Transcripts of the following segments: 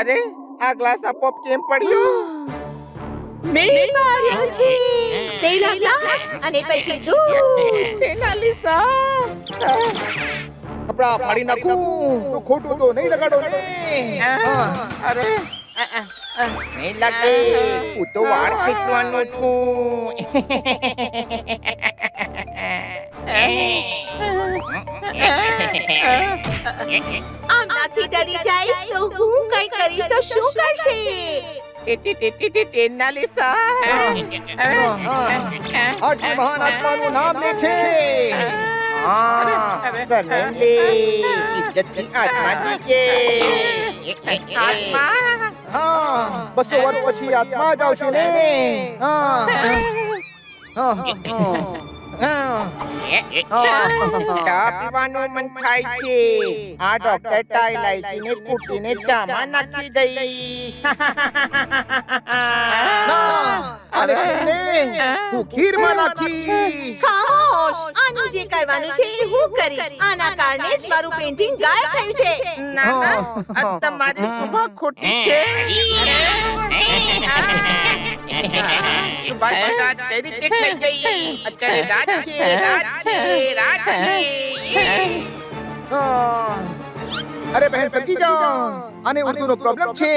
અરે આ ગ્લાસ આપોપ કેમ પડ્યો? મેં માર્યો છે પેલા ગ્લાસ અને પછી તું. એનાલિસા કપડા ફાડી નાખું તો ખોટું તો નહીં લગાડો ને. અરે નહીં લાગે, હું તો વાળ ખેંચવાનો આમનાથી ડરી જઈશ તો હું કઈ કરીશ તો શું કરશે? એનાલિસા આટલી મહાન આત્માનું નામ લે છે. સનલે ઇજ્જતથી આત્મા દીજે. આત્મા 200 વર્ષ પછી આત્મા જ આવશે ને. ચા પીવાનું મન થાય છે. આ ડોક્ટર ટાઈલાઈટીને કૂટીને ચામાં નાખી દઈશ. અને હું ખીરમાં નાખીશ. ખામોશ! આનું જે કરવાનું છે એ હું કરીશ. આના કારણે જ મારું પેઇન્ટિંગ ગાયબ થયું છે. ના ના, આ તમારી સુબહ ખોટી છે. સુબહ રાત કઈ રીતે થઈ ગઈ? અત્યારે રાત છે, રાત છે, રાત છે. અરે બહેન સમજી જાઓ, આને ઉર્દુનો પ્રોબ્લેમ છે.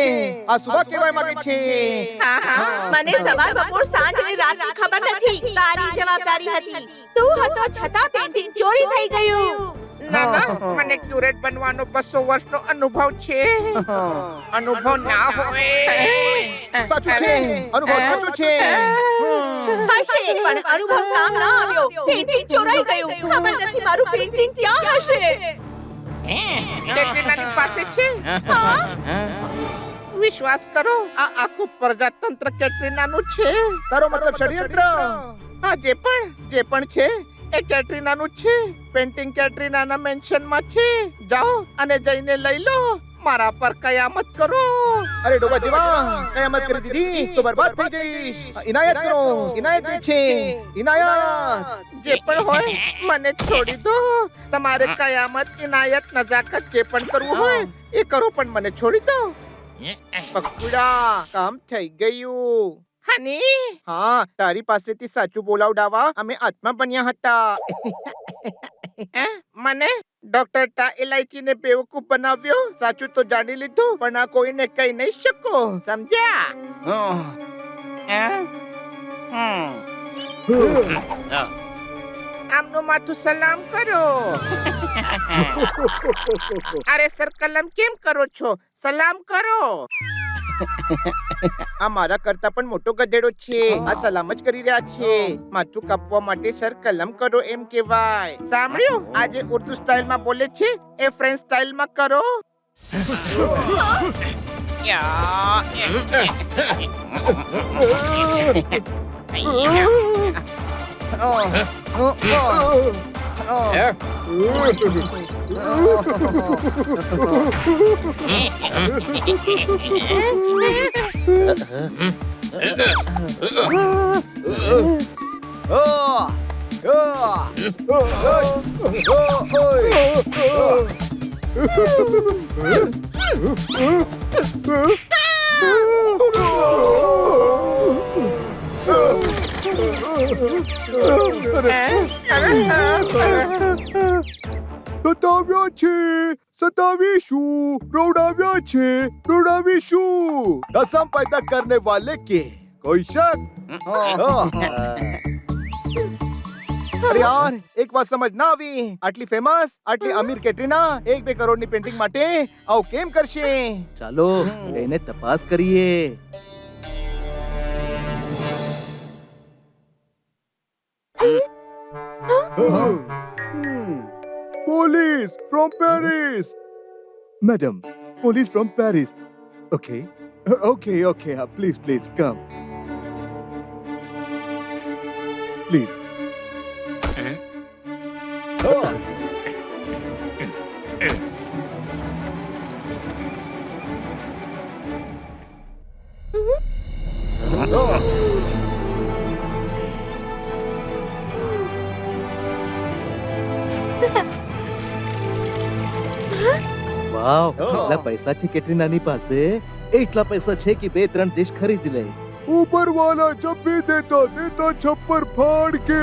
આ સુબહ કહેવા માંગે છે. મને સવાર બપોર સાંજ અને રાતની ખબર નથી. તારી જવાબદારી હતી. તું હતો છતાં પેઇન્ટિંગ ચોરી થઈ ગયું. ના ના, મને ક્યુરેટ બનવાનો 200 વર્ષનો અનુભવ છે. અનુભવ ના હોય. સાચું છે, અનુભવ સાચું છે. હશે પણ અનુભવ કામ ના આવ્યો. પેઇન્ટિંગ ચોરાઈ ગયું. ખબર નથી મારું પેઇન્ટિંગ ક્યાં હશે. કેટરીનાની પાસે છે. વિશ્વાસ કરો, આ આખું પ્રજાતંત્ર કેટરીનાનું છે. તારો મતલબ ષડયંત્ર? હા, જે પણ છે એ કેટરીનાનું છે. પેઇન્ટિંગ કેટરીનાના મેન્શનમાં છે. જાઓ અને જઈને લઈ લો. મારા પર કયામત કરો. અરે ડોબા જેવા, કયામત કરી દીધી તો બરબાદ થઈ જઈશ. ઇનાયત કરો, ઇનાયત છે, ઇનાયત. જે પણ હોય મને છોડી દો. તમારે કયામત, ઇનાયત, નજાકત જે પણ કરવું હોય એ કરો, પણ મને છોડી દો. પકુડા, કામ થઈ ગયું. હની, હા, તારી પાસેથી સાચું બોલાવડાવા અમે આત્મા બન્યા હતા. મને ડોક્ટર ટાઈલાઈટીને બેવકૂફ બનાવ્યો. સાચું તો જાણી લીધું, પણ આ કોઈને કહી નહીં શકો. સમજ્યા? આમનું માથું સલામ કરો. અરે સર, કલમ કેમ કરો છો? સલામ કરો. આ મારા કરતા પણ મોટો ગધેડો છે. આ સલામ જ કરી રહ્યા છે. માથું કાપવા માટે સર કલમ કરો એમ કહેવાય. સાંભળ્યું? આજે ઉર્દુ સ્ટાઇલમાં બોલે છે એ ફ્રેન્ચ સ્ટાઇલમાં કરો. સતાવ્યા છે, સતાવીશું. રોડાવ્યા છે, રોડાવીશું. દસમ પેદા કરને વાલે કે કોઈ શક? અરે યાર, એક વાત સમજ ના આવી. આટલી ફેમસ, આટલી અમીર કેટરીના 1-2 કરોડની પેઇન્ટિંગ માટે આવું કેમ કરશે? ચાલો એને તપાસ કરીએ. Police from Paris. Madam, police from Paris. Okay. Okay. Please come. Please. વાવ, કેટલા પૈસા છે કેટરીનાની પાસે? એટલા પૈસા છે કે 2-3 દેશ ખરીદી લે. ऊपर वाला जब भी देता छप्पर फाड़ के.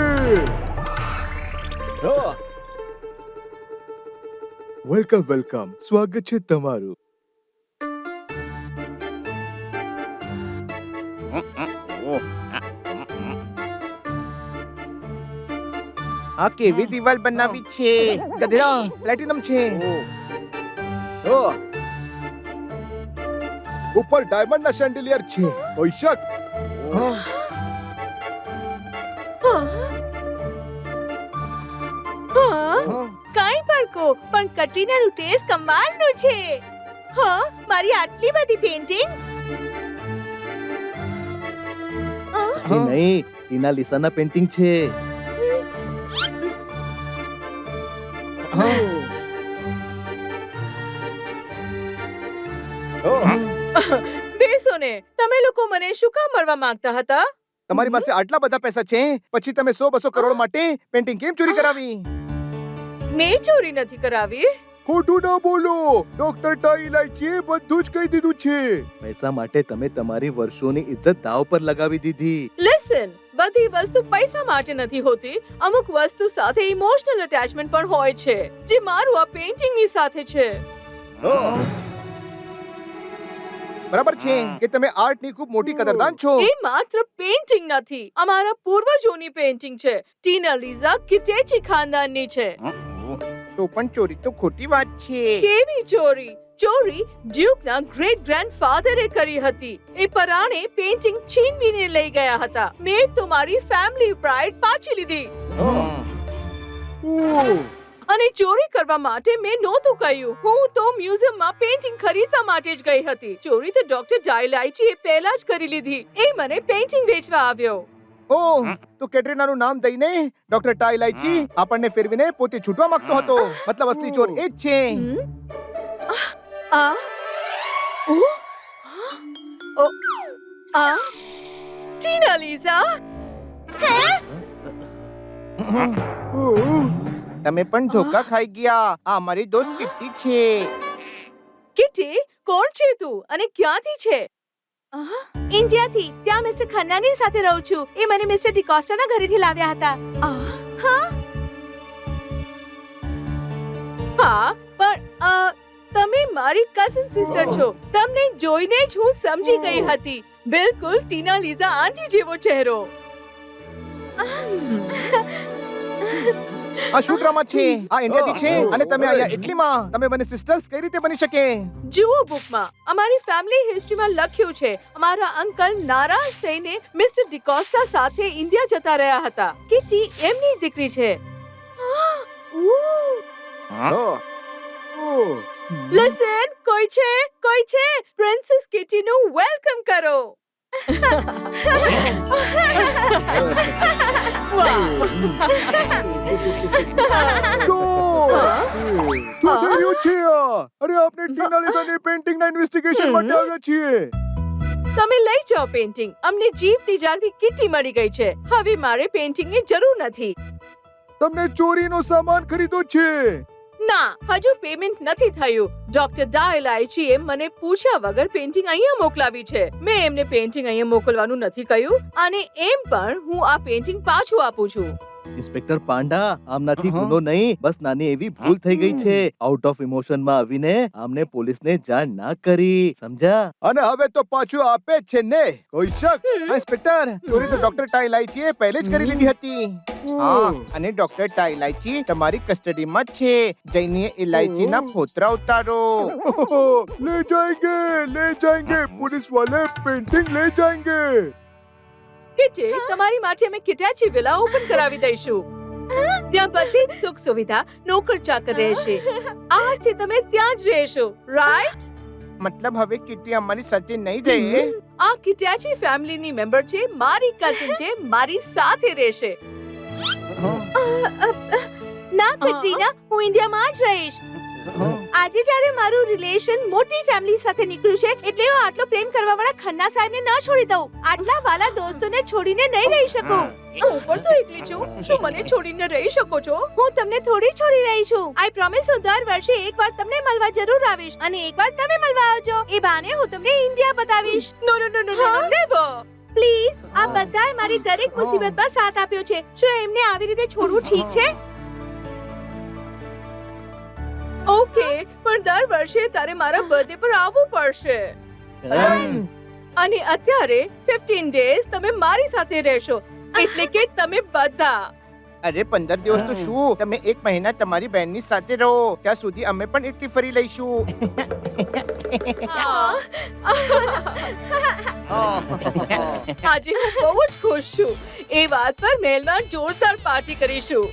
વેલકમ. સ્વાગત છે તમારું. આ કેવી દિવાલ બનાવી છે? ગધેડા, પ્લેટિનમ છે. ઉપર ડાયમંડ ના શેન્ડિલિયર છે. કોઈ શક? કાંઈ બાળકો, પણ કટરીનાનું ટેસ્ટ કમાલનું છે. હા, મારી આટલી બધી પેઇન્ટિંગ્સ. નહીં, ટીના લીસાના પેઇન્ટિંગ છે. બેસો ને. તમે લોકો મને શું કામ મળવા માંગતા હતા? તમારી પાસે આટલા બધા પૈસા છે, પછી તમે 100-200 કરોડ માટે પેન્ટિંગ કેમ ચોરી કરાવી? મેં ચોરી નથી કરાવી. ખોટું ના બોલો. ડોક્ટર ટાઈલાઈચીએ બધું જ કહી દીધું છે. પૈસા માટે તમે તમારી વર્ષોની ઇજ્જત દાવ પર લગાવી દીધી. લિસન, બધી વસ્તુ પૈસા માટે નથી હોતી. અમુક વસ્તુ સાથે ઇમોશનલ અટેચમેન્ટ પણ હોય છે, જે મારું આ પેઇન્ટિંગની સાથે છે. બરાબર છે કે તમે આર્ટની ખૂબ મોટી કદરદાન છો. એ માત્ર પેઇન્ટિંગ નથી, અમારા પૂર્વજોની પેઇન્ટિંગ છે. ટીના લીઝા કિટેચી ખાનદાનની છે. તો પણ ચોરી તો ખોટી વાત છે. કેવી ચોરી? ચોરી ડ્યુકના ગ્રેટ ગ્રેન્ડફાધરે કરી હતી. એ પરાણે પેઇન્ટિંગ છીનવીને લઈ ગયા હતા. મેં તો મારી ફેમિલી પ્રાઇડ પાછી લીધી. અને ચોરી કરવા માટે મેં નહોતું કહ્યું. હું તો મ્યુઝિયમમાં પેઇન્ટિંગ ખરીદવા માટે જ ગઈ હતી. ચોરી તો ડોક્ટર ડાયલાઈચીએ પહેલા જ કરી લીધી. એ મને પેઇન્ટિંગ વેચવા આવ્યો. ઓહ, તો કેટરીનાનું નામ દઈને ડોક્ટર ટાઈલાઈચી આપણને ફેરવીને પોતે છૂટવા માંગતો હતો. મતલબ અસલી ચોર એ જ છે. ટીના લીઝા, તમે પણ ધોકા ખાઈ ગયા. આ મારી દોસ્ત કિટ્ટી છે. કિટી, કોણ છે તું અને ક્યાંથી છે? ઇન્ડિયાથી. ત્યાં મિસ્ટર ખન્નાની સાથે રહું છું. એ મને મિસ્ટર ડિકોસ્ટાના ઘરેથી લાવ્યા હતા. હા, પણ તમે મારી કઝિન સિસ્ટર છો. તમને જોઈને જ હું સમજી ગઈ હતી. બિલકુલ ટીના લીઝા આંટી જેવો ચહેરો. આ શું ડ્રામા છે? આ ઇન્ડિયાથી છે અને તમે અહીંયા ઇટલીમાં. તમે બંને સિસ્ટર્સ કઈ રીતે બની શકે? જુઓ બુકમાં અમારી ફેમિલી હિસ્ટ્રીમાં લખ્યું છે. અમારા અંકલ નારાજ થઈને મિસ્ટર ડિકોસ્ટા સાથે ઇન્ડિયા જતા રહ્યા હતા. કિટી એમની દીકરી છે. લિસન, કોઈ છે. પ્રિન્સેસ કિટી નું વેલકમ કરો. અરે આપણે ટીના લીઝાની પેઇન્ટિંગના ઇન્વેસ્ટિગેશન માટે આવ્યા છીએ. તમે લઈ જાઓ પેઇન્ટિંગ. અમને જીવતી જાગતી કિટી મળી ગઈ છે. હવે મારે પેઇન્ટિંગની જરૂર નથી. તમને ચોરીનો સામાન ખરીદો છે? ના, હજુ પેમેન્ટ નથી થયું. ડોક્ટર ડાયલાઈચીએ મને પૂછ્યા વગર પેઇન્ટિંગ અહીંયા મોકલાવી છે. મેં એમને પેઇન્ટિંગ અહીંયા મોકલવાનું નથી કહ્યું અને એમ પણ હું આ પેઇન્ટિંગ પાછું આપું છું. ઇન્સ્પેક્ટર પાંડા, આમનાથી ગુનો નહીં, બસ નાની એવી ભૂલ થઈ ગઈ છે. આઉટ ઓફ ઇમોશન માં આવીને આમને પોલીસને જાણ ના કરી, સમજ્યા? અને હવે તો પાછું આપે જ છે ને. કોઈ શક? ઇન્સ્પેક્ટર, ચોરી તો ડોક્ટર ટાઈલાઈચીએ પહેલે જ કરી લીધી હતી. હા, અને ડોક્ટર ટાઈલાઈચી તમારી કસ્ટડીમાં જ છે. જઈને ઇલાયચીના ફોતરા ઉતારો. ले जाएंगे पुलिस वाले पेंटिंग ले जाएंगे. કિટી, તમારી માટે અમે કિટેચી વિલા ઓપન કરાવી દઈશું. ત્યાં બધી જ સુખ સુવિધા નોકર ચાકર રહેશે. આજથી તમે ત્યાં જ રહેશો, રાઈટ? મતલબ હવે કિટી અમારી સાથે નહીં રહે. આ કિટાચી ફેમિલીની મેમ્બર છે, મારી કઝિન છે, મારી સાથે રહેશે. ના કટરીના, હું ઇન્ડિયામાં જ રહીશ. આજે જ્યારે મારું રિલેશન મોટી ફેમિલી સાથે નીકળ્યું છે, એટલે હું આટલો પ્રેમ કરવા વાળા ખન્ના સાહેબને ન છોડી દઉં. આટલા વાલા દોસ્તોને છોડીને નહીં રહી શકું. હું પણ તો એકલી છું. શું મને છોડીને રહી શકો છો? હું તમને થોડી છોડી રહી છું. આઈ પ્રોમિસ, હું દર વર્ષે એકવાર તમને મળવા જરૂર આવીશ અને એકવાર તમે મળવા આવજો. એ બહાને હું તમને ઇન્ડિયા બતાવીશ. નો નો નો નો નો, નેવર. પ્લીઝ, આ બધાએ મારી દરેક મુસીબતમાં સાથ આપ્યો છે. શું એમને આવી રીતે છોડવું ઠીક છે? ઓકે, પણ દર વર્ષે તારે મારા બર્થડે પર આવવું પડશે. અને અત્યારે 15 ડેઝ તમે મારી સાથે રહેશો, એટલે કે તમે બધા. અરે 15 દિવસ તો શું, તમે 1 મહિના તમારી બહેનની સાથે રહો. ત્યાં સુધી અમે પણ એટલી ફરી લઈશું. આજે હું બહુ જ ખુશ છું. એ વાત પર મહેલમાં જોરદાર પાર્ટી કરીશું.